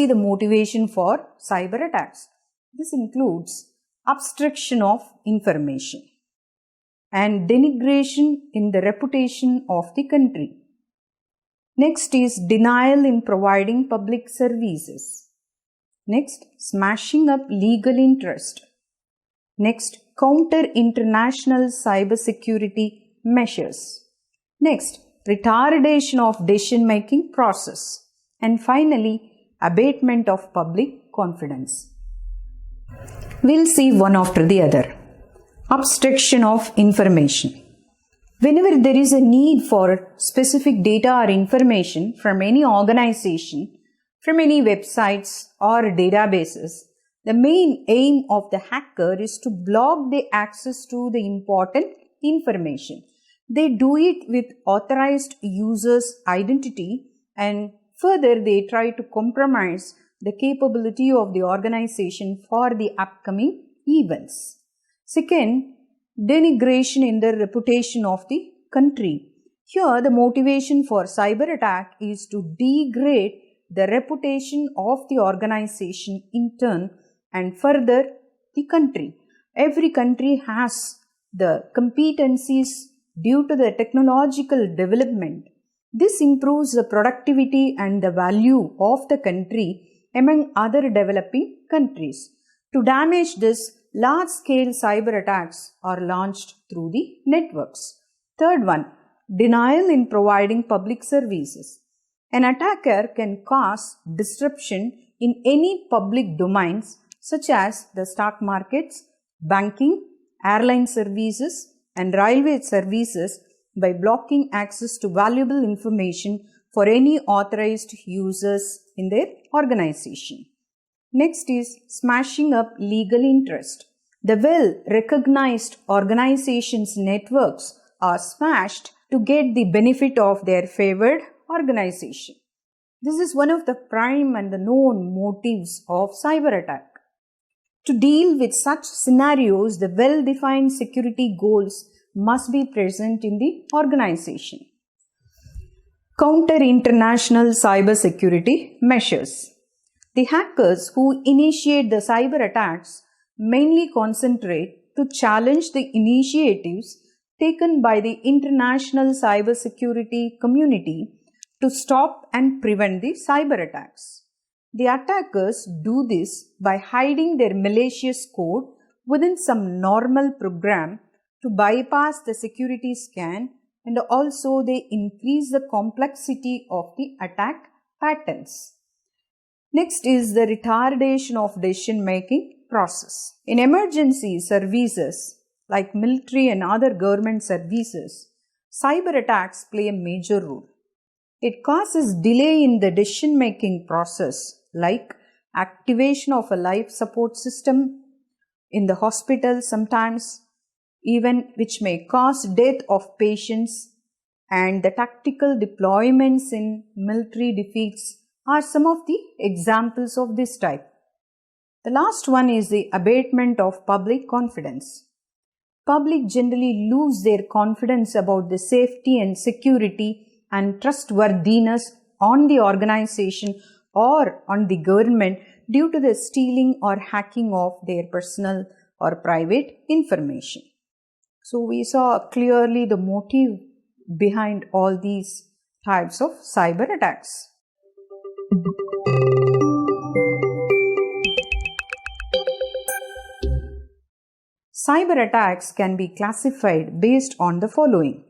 the motivation for cyber attacks. This includes obstruction of information and denigration in the reputation of the country. Next is denial in providing public services. Next, smashing up legal interest. Next, counter international cybersecurity measures. Next, retardation of decision-making process. And finally, abatement of public confidence. We'll see one after the other. Obstruction of information. Whenever there is a need for specific data or information from any organization, from any websites or databases, the main aim of the hacker is to block the access to the important information. They do it with authorized users' identity, and further they try to compromise the capability of the organization for the upcoming events. Second, denigration in the reputation of the country. Here the motivation for cyber attack is to degrade the reputation of the organization in turn and further the country. Every country has the competencies due to the technological development. This improves the productivity and the value of the country among other developing countries. To damage this, large-scale cyber attacks are launched through the networks. Third one, denial in providing public services. An attacker can cause disruption in any public domains such as the stock markets, banking, airline services, and railway services by blocking access to valuable information for any authorized users in their organization. Next is smashing up legal interest. The well-recognized organizations' networks are smashed to get the benefit of their favored organization. This is one of the prime and the known motives of cyber attack. To deal with such scenarios, the well-defined security goals must be present in the organization. Counter international cybersecurity measures. The hackers who initiate the cyber attacks mainly concentrate to challenge the initiatives taken by the international cybersecurity community to stop and prevent the cyber attacks. The attackers do this by hiding their malicious code within some normal program to bypass the security scan, and also they increase the complexity of the attack patterns. Next is the retardation of decision-making process. In emergency services like military and other government services, cyber attacks play a major role. It causes delay in the decision-making process like activation of a life support system in the hospital sometimes, even which may cause death of patients, and the tactical deployments in military defeats are some of the examples of this type. The last one is the abatement of public confidence. Public generally lose their confidence about the safety and security and trustworthiness on the organization or on the government due to the stealing or hacking of their personal or private information. So we saw clearly the motive behind all these types of cyber attacks. Cyber attacks can be classified based on the following.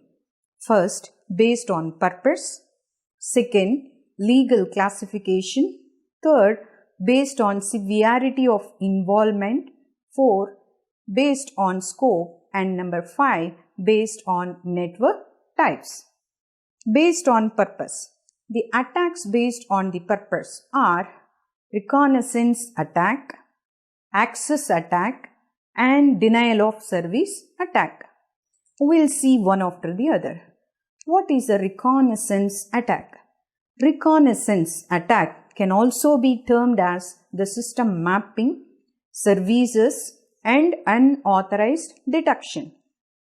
First, based on purpose. Second, legal classification. Third, based on severity of involvement. Fourth, based on scope. And number 5, based on network types. Based on purpose. The attacks based on the purpose are reconnaissance attack, access attack, and denial of service attack. We'll see one after the other. What is a reconnaissance attack? Reconnaissance attack can also be termed as the system mapping, services, and unauthorized detection.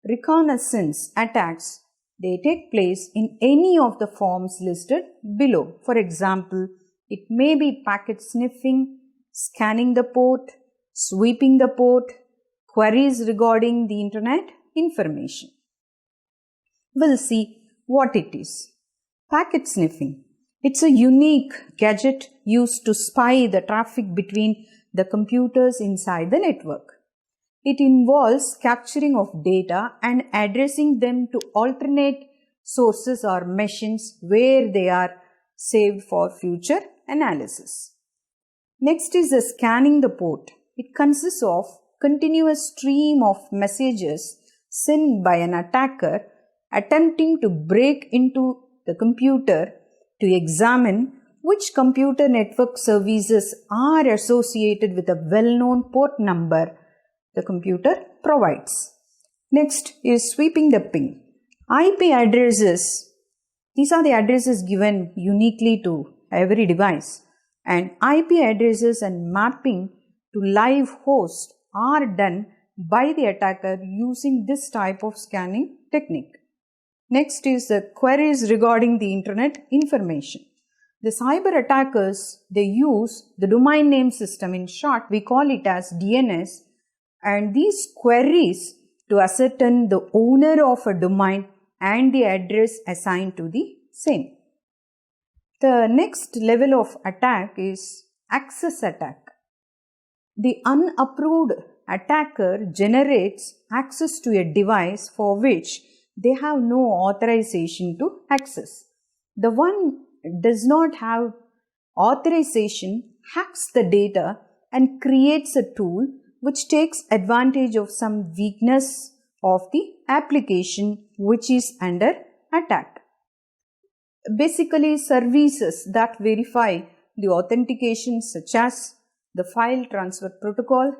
Reconnaissance attacks, they take place in any of the forms listed below. For example, It may be packet sniffing, scanning the port, sweeping the port, queries regarding the internet information. We'll see what it is. Packet sniffing. It's a unique gadget used to spy the traffic between the computers inside the network. It involves capturing of data and addressing them to alternate sources or machines where they are saved for future analysis. Next is the scanning the port. It consists of continuous stream of messages sent by an attacker attempting to break into the computer to examine which computer network services are associated with a well-known port number the computer provides. Next is sweeping the ping. IP addresses, these are the addresses given uniquely to every device, and IP addresses and mapping to live host are done by the attacker using this type of scanning technique. Next is the queries regarding the internet information. The cyber attackers, they use the domain name system. In short, we call it as DNS, and these queries to ascertain the owner of a domain and the address assigned to the same. The next level of attack is access attack. The unapproved attacker generates access to a device for which they have no authorization to access. The one does not have authorization hacks the data and creates a tool which takes advantage of some weakness of the application which is under attack. Basically, services that verify the authentication such as the file transfer protocol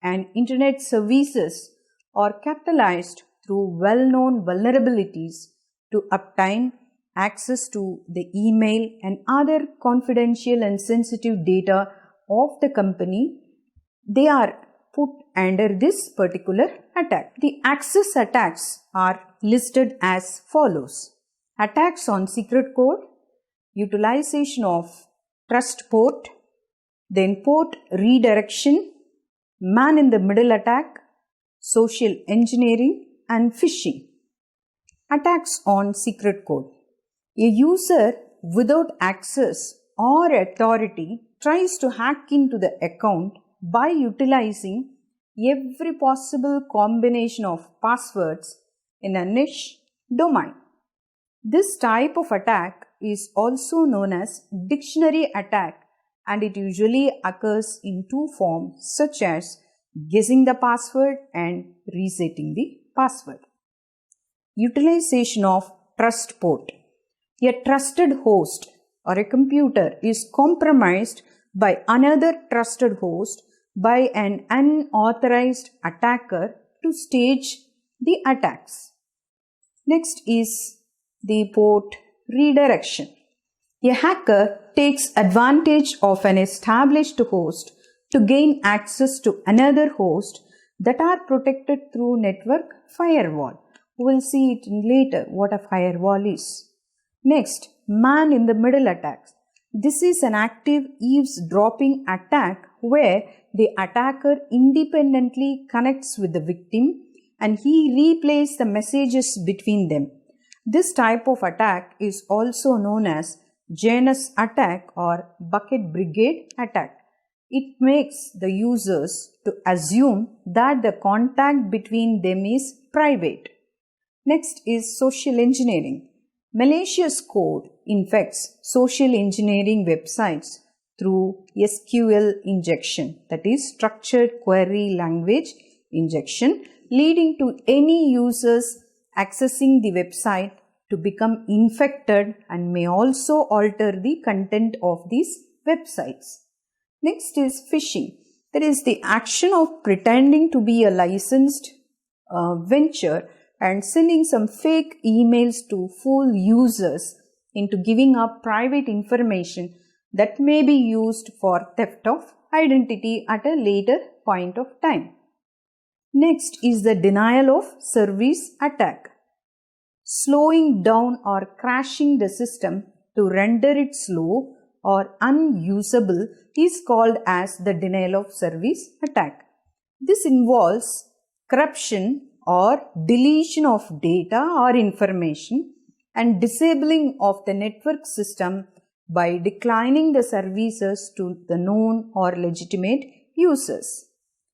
and internet services are capitalized through well-known vulnerabilities to obtain access to the email and other confidential and sensitive data of the company. They are put under this particular attack. The access attacks are listed as follows. Attacks on secret code, utilization of trust port, then port redirection, man-in-the-middle attack, social engineering, and phishing. Attacks on secret code. A user without access or authority tries to hack into the account by utilizing every possible combination of passwords in a niche domain. This type of attack is also known as dictionary attack, and it usually occurs in two forms such as guessing the password and resetting the password. Utilization of trust port. A trusted host or a computer is compromised by another trusted host by an unauthorized attacker to stage the attacks. Next is the port redirection. A hacker takes advantage of an established host to gain access to another host that are protected through network firewall. We'll see it later what a firewall is. Next, man-in-the-middle attacks. This is an active eavesdropping attack where the attacker independently connects with the victim and he replays the messages between them. This type of attack is also known as Janus attack or bucket brigade attack. It makes the users to assume that the contact between them is private. Next is social engineering. Malicious code infects social engineering websites through SQL injection, that is structured query language injection, leading to any users accessing the website to become infected and may also alter the content of these websites. Next is phishing. That is the action of pretending to be a licensed venture and sending some fake emails to fool users into giving up private information that may be used for theft of identity at a later point of time. Next is the denial of service attack. Slowing down or crashing the system to render it slow or unusable is called as the denial of service attack. This involves corruption or deletion of data or information and disabling of the network system by declining the services to the known or legitimate users.